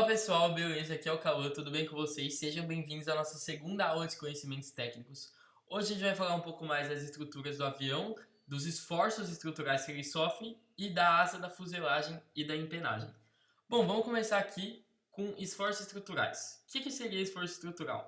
Fala pessoal, beleza? Aqui é o Cauã, tudo bem com vocês? Sejam bem-vindos à nossa segunda aula de conhecimentos técnicos. Hoje a gente vai falar um pouco mais das estruturas do avião, dos esforços estruturais que ele sofre e da asa da fuselagem e da empenagem. Bom, vamos começar aqui com esforços estruturais. O que seria esforço estrutural?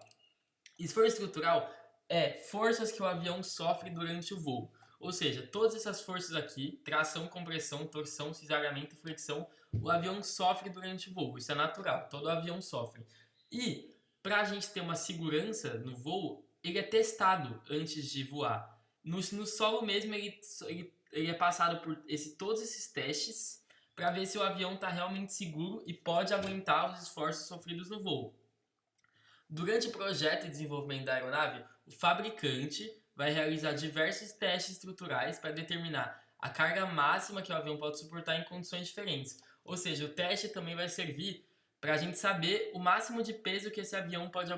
Esforço estrutural é forças que o avião sofre durante o voo. Ou seja, todas essas forças aqui, tração, compressão, torção, cisalhamento e flexão, o avião sofre durante o voo. Isso é natural, todo avião sofre. E para a gente ter uma segurança no voo, ele é testado antes de voar. No solo mesmo, ele é passado por todos esses testes para ver se o avião está realmente seguro e pode aguentar os esforços sofridos no voo. Durante o projeto de desenvolvimento da aeronave, o fabricante vai realizar diversos testes estruturais para determinar a carga máxima que o avião pode suportar em condições diferentes. Ou seja, o teste também vai servir para a gente saber o máximo de peso que esse avião pode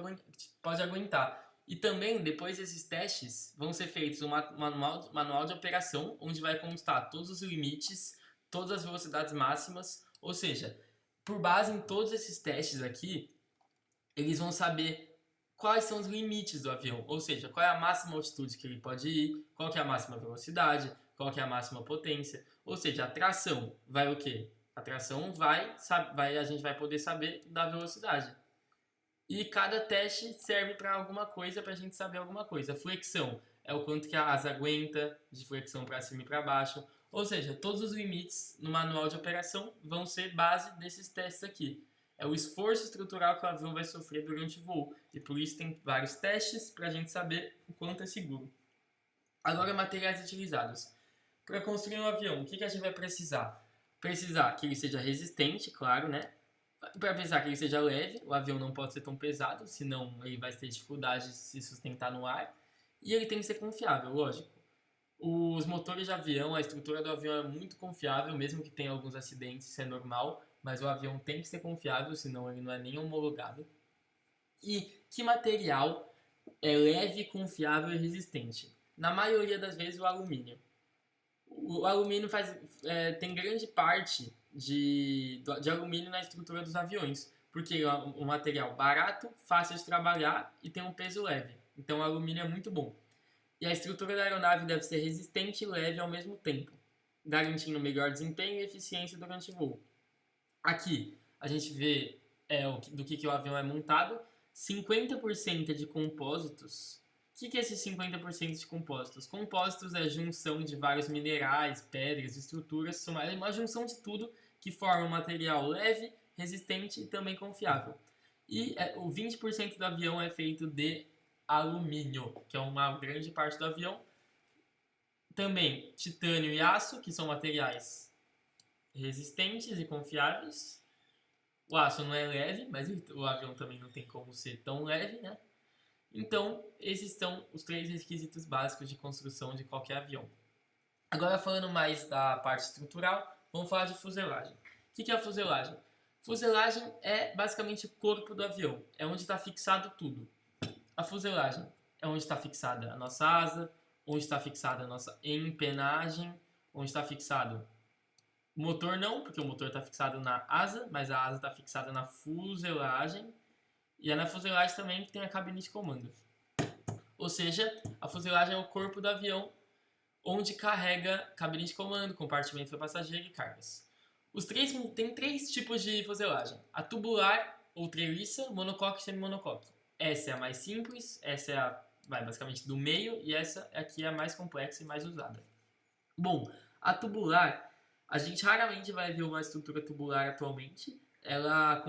aguentar. E também, depois desses testes, vão ser feitos um manual de operação, onde vai constar todos os limites, todas as velocidades máximas. Ou seja, por base em todos esses testes aqui, eles vão saber quais são os limites do avião, ou seja, qual é a máxima altitude que ele pode ir, qual que é a máxima velocidade, qual que é a máxima potência, ou seja, a tração vai o quê? A tração a gente vai poder saber da velocidade. E cada teste serve para alguma coisa, para a gente saber alguma coisa. A flexão é o quanto que a asa aguenta, de flexão para cima e para baixo. Ou seja, todos os limites no manual de operação vão ser base desses testes aqui. É o esforço estrutural que o avião vai sofrer durante o voo. E por isso tem vários testes para a gente saber o quanto é seguro. Agora, materiais utilizados. Para construir um avião, o que a gente vai precisar? Precisar que ele seja resistente, claro, né? Para precisar que ele seja leve, o avião não pode ser tão pesado, senão ele vai ter dificuldade de se sustentar no ar. E ele tem que ser confiável, lógico. Os motores de avião, a estrutura do avião é muito confiável, mesmo que tenha alguns acidentes, isso é normal, mas o avião tem que ser confiável, senão ele não é nem homologado. E que material é leve, confiável e resistente? Na maioria das vezes, o alumínio. O alumínio tem grande parte de alumínio na estrutura dos aviões, porque é um material barato, fácil de trabalhar e tem um peso leve. Então o alumínio é muito bom. E a estrutura da aeronave deve ser resistente e leve ao mesmo tempo, garantindo melhor desempenho e eficiência durante o voo. Aqui a gente vê do que o avião é montado. 50% é de compósitos. O que é esses 50% de compósitos? Compósitos é a junção de vários minerais, pedras, estruturas, são uma junção de tudo que forma um material leve, resistente e também confiável. E o 20% do avião é feito de alumínio, que é uma grande parte do avião. Também titânio e aço, que são materiais resistentes e confiáveis. O aço não é leve, mas o avião também não tem como ser tão leve, né? Então, esses são os 3 requisitos básicos de construção de qualquer avião. Agora, falando mais da parte estrutural, vamos falar de fuselagem. O que é a fuselagem? Fuselagem é basicamente o corpo do avião, é onde está fixado tudo. A fuselagem é onde está fixada a nossa asa, onde está fixada a nossa empenagem, onde está fixado o motor não, porque o motor está fixado na asa, mas a asa está fixada na fuselagem. E é na fuselagem também que tem a cabine de comando. Ou seja, a fuselagem é o corpo do avião, onde carrega cabine de comando, compartimento para passageiro e cargas. Tem 3 tipos de fuselagem. A tubular, ou treliça, monocoque e semimonocoque. Essa é a mais simples, essa é basicamente do meio, e essa aqui é a mais complexa e mais usada. Bom, a tubular, a gente raramente vai ver uma estrutura tubular atualmente. Ela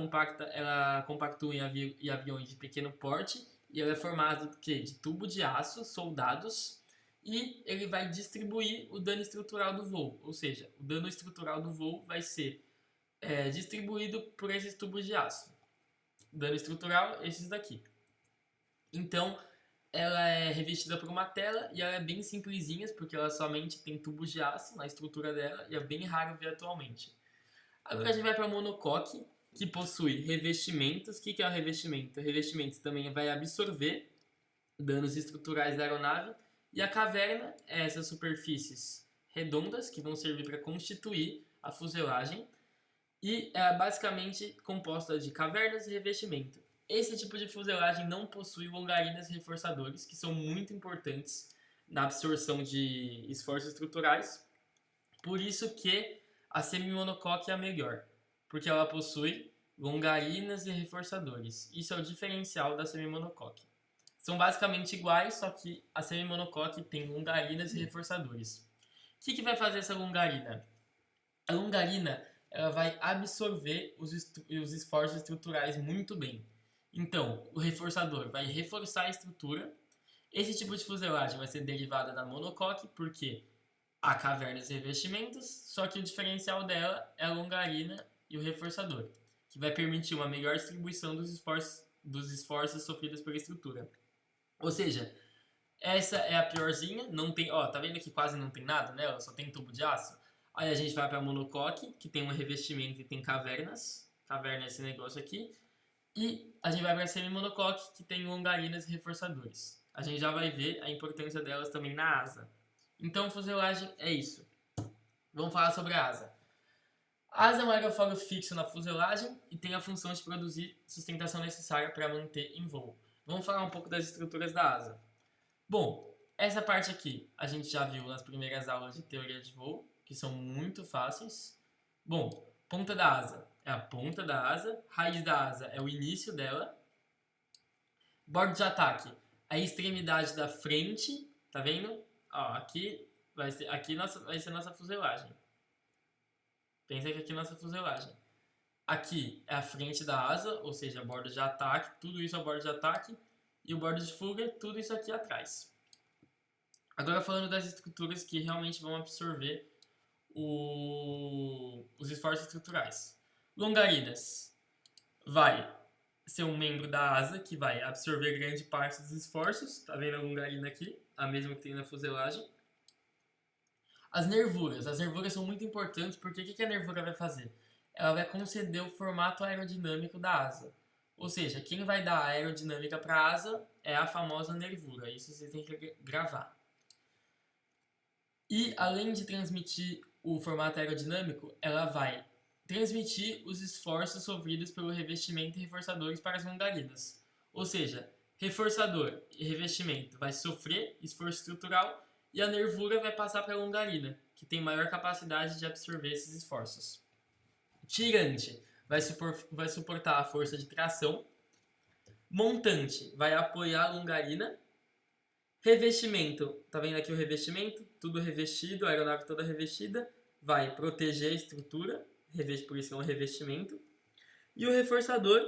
compactua em aviões de pequeno porte e ela é formada de tubo de aço, soldados, e ele vai distribuir o dano estrutural do voo. Ou seja, o dano estrutural do voo vai ser distribuído por esses tubos de aço. Dano estrutural, esses daqui. Então, ela é revestida por uma tela e ela é bem simplesinha, porque ela somente tem tubos de aço na estrutura dela e é bem raro ver atualmente. Agora a gente vai para a monocoque, que possui revestimentos. O que é o revestimento? O revestimento também vai absorver danos estruturais da aeronave. E a caverna é essas superfícies redondas que vão servir para constituir a fuselagem. e é basicamente composta de cavernas e revestimento. Esse tipo de fuselagem não possui longarinas reforçadores, que são muito importantes na absorção de esforços estruturais. Por isso que a semi-monocoque é a melhor, porque ela possui longarinas e reforçadores. Isso é o diferencial da semi-monocoque. São basicamente iguais, só que a semi-monocoque tem longarinas e reforçadores. O que vai fazer essa longarina? A longarina ela vai absorver os esforços estruturais muito bem. Então, o reforçador vai reforçar a estrutura. Esse tipo de fuselagem vai ser derivada da monocoque, porque há cavernas e revestimentos, só que o diferencial dela é a longarina e o reforçador, que vai permitir uma melhor distribuição dos esforços sofridos pela estrutura. Ou seja, essa é a piorzinha, não tem, ó, tá vendo que quase não tem nada nela, só tem tubo de aço? Aí a gente vai para a monocoque, que tem um revestimento e tem cavernas, caverna é esse negócio aqui, e a gente vai para a semi-monocoque, que tem longarinas e reforçadores. A gente já vai ver a importância delas também na asa. Então, fuselagem é isso. Vamos falar sobre a asa. A asa é um aerofólio fixo na fuselagem e tem a função de produzir sustentação necessária para manter em voo. Vamos falar um pouco das estruturas da asa. Bom, essa parte aqui a gente já viu nas primeiras aulas de teoria de voo, que são muito fáceis. Bom, ponta da asa é a ponta da asa, raiz da asa é o início dela, bordo de ataque é a extremidade da frente, tá vendo? Ó, aqui vai ser nossa fuselagem. Pensa que aqui é nossa fuselagem. Aqui é a frente da asa, ou seja, bordo de ataque, tudo isso é o bordo de ataque, e o bordo de fuga, tudo isso aqui atrás. Agora falando das estruturas que realmente vão absorver os esforços estruturais. Longarinas vai ser um membro da asa que vai absorver grande parte dos esforços. Tá vendo a longarina aqui? A mesma que tem na fuselagem. As nervuras são muito importantes porque o que a nervura vai fazer? Ela vai conceder o formato aerodinâmico da asa. Ou seja, quem vai dar aerodinâmica para a asa é a famosa nervura. Isso você tem que gravar. E além de transmitir o formato aerodinâmico, ela vai transmitir os esforços sofridos pelo revestimento e reforçadores para as longarinas. Ou seja, reforçador e revestimento vai sofrer esforço estrutural e a nervura vai passar para a longarina, que tem maior capacidade de absorver esses esforços. Tirante vai suportar a força de tração. Montante vai apoiar a longarina. Revestimento, tá vendo aqui o revestimento? Tudo revestido, a aeronave toda revestida, vai proteger a estrutura, por isso é um revestimento. E o reforçador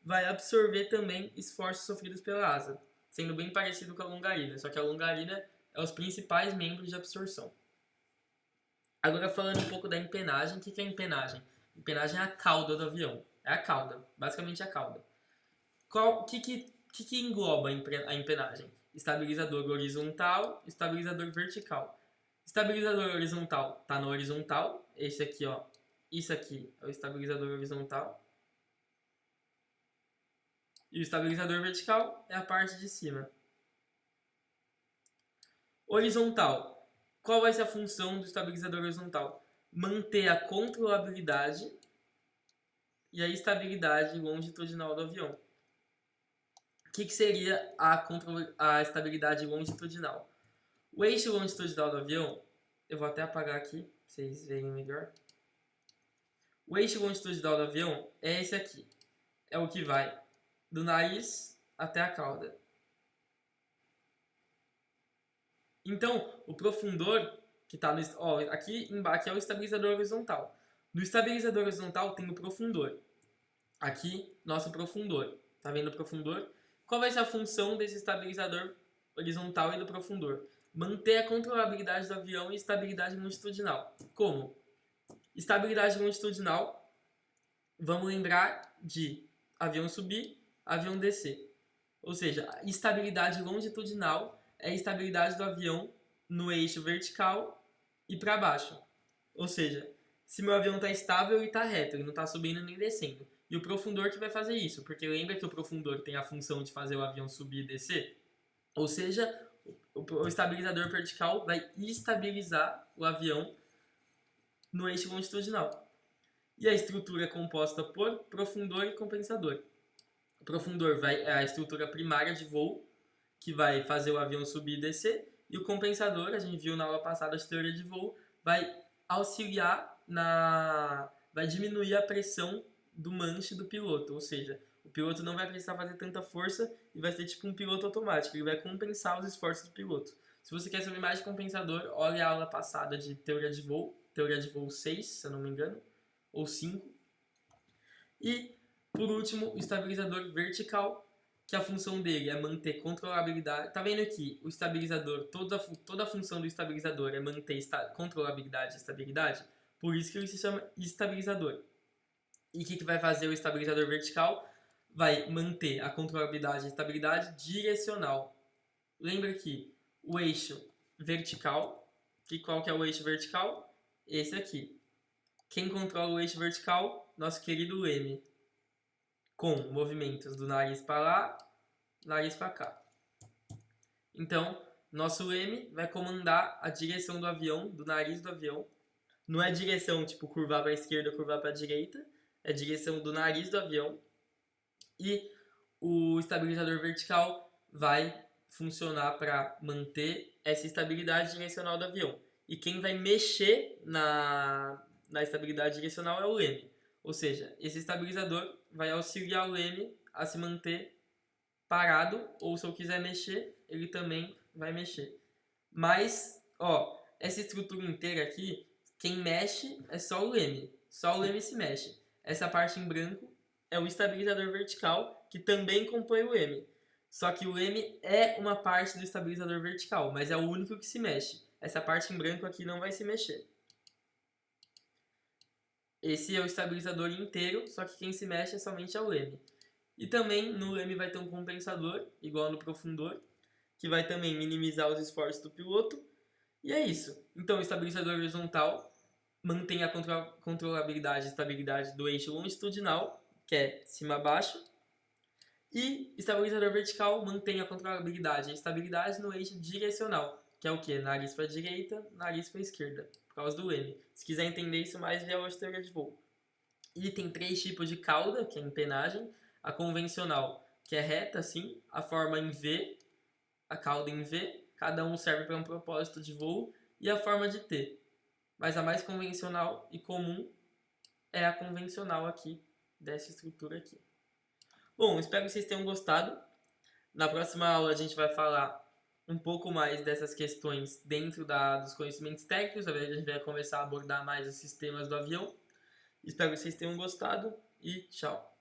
vai absorver também esforços sofridos pela asa, sendo bem parecido com a longarina, só que a longarina é os principais membros de absorção. Agora falando um pouco da empenagem, o que é empenagem? Empenagem é a cauda do avião, é a cauda, basicamente a cauda. O que engloba a empenagem? Estabilizador horizontal, estabilizador vertical. Estabilizador horizontal está no horizontal, esse aqui, ó, isso aqui é o estabilizador horizontal. E o estabilizador vertical é a parte de cima. Horizontal. Qual vai ser a função do estabilizador horizontal? Manter a controlabilidade e a estabilidade longitudinal do avião. O que seria a estabilidade longitudinal? O eixo longitudinal do avião, eu vou até apagar aqui, para vocês verem melhor. O eixo longitudinal do avião é esse aqui. É o que vai do nariz até a cauda. Então, o profundor que está no... Ó, aqui embaixo é o estabilizador horizontal. No estabilizador horizontal tem o profundor. Aqui, nosso profundor. Tá vendo o profundor? Qual vai ser a função desse estabilizador horizontal e do profundor? Manter a controlabilidade do avião e estabilidade longitudinal. Como? Estabilidade longitudinal, vamos lembrar de avião subir, avião descer. Ou seja, estabilidade longitudinal é a estabilidade do avião no eixo vertical e para baixo. Ou seja, se meu avião está estável e está reto, ele não está subindo nem descendo. E o profundor que vai fazer isso, porque lembra que o profundor tem a função de fazer o avião subir e descer? Ou seja, o estabilizador vertical vai estabilizar o avião no eixo longitudinal. E a estrutura é composta por profundor e compensador. O profundor é a estrutura primária de voo, que vai fazer o avião subir e descer, e o compensador, a gente viu na aula passada de teoria de voo, vai auxiliar vai diminuir a pressão do manche do piloto, ou seja, o piloto não vai precisar fazer tanta força e vai ser tipo um piloto automático, ele vai compensar os esforços do piloto. Se você quer saber mais de compensador, olhe a aula passada de teoria de voo 6, se eu não me engano, ou 5. E, por último, o estabilizador vertical, que a função dele é manter controlabilidade. Tá vendo aqui? O estabilizador, toda a função do estabilizador é manter controlabilidade e estabilidade, por isso que ele se chama estabilizador. E o que vai fazer o estabilizador vertical? Vai manter a controlabilidade e estabilidade direcional. Lembra que o eixo vertical, qual que é o eixo vertical? Esse aqui. Quem controla o eixo vertical? Nosso querido Leme. Com movimentos do nariz para lá, nariz para cá. Então, nosso Leme vai comandar a direção do avião, do nariz do avião. Não é direção tipo curvar para a esquerda, curvar para a direita. É direção do nariz do avião. E o estabilizador vertical vai funcionar para manter essa estabilidade direcional do avião. E quem vai mexer na estabilidade direcional é o Leme. Ou seja, esse estabilizador vai auxiliar o Leme a se manter parado, ou se eu quiser mexer, ele também vai mexer. Mas, ó, essa estrutura inteira aqui, quem mexe é só o Leme. Só o Leme se mexe. Essa parte em branco é o estabilizador vertical, que também compõe o Leme. Só que o Leme é uma parte do estabilizador vertical, mas é o único que se mexe. Essa parte em branco aqui não vai se mexer. Esse é o estabilizador inteiro, só que quem se mexe é somente o Leme. E também no Leme vai ter um compensador, igual no profundor, que vai também minimizar os esforços do piloto. E é isso. Então o estabilizador horizontal mantém a controlabilidade e estabilidade do eixo longitudinal, que é cima-baixo. E estabilizador vertical mantém a controlabilidade e a estabilidade no eixo direcional, que é o que? Nariz para a direita, nariz para a esquerda, por causa do Leme. Se quiser entender isso mais, vê a outra teoria de voo. E tem 3 tipos de cauda, que é a empenagem. A convencional, que é reta assim, a forma em V, a cauda em V, cada um serve para um propósito de voo, e a forma de T. Mas a mais convencional e comum é a convencional aqui, dessa estrutura aqui. Bom, espero que vocês tenham gostado. Na próxima aula a gente vai falar um pouco mais dessas questões dentro dos conhecimentos técnicos. A gente vai começar a abordar mais os sistemas do avião. Espero que vocês tenham gostado e tchau!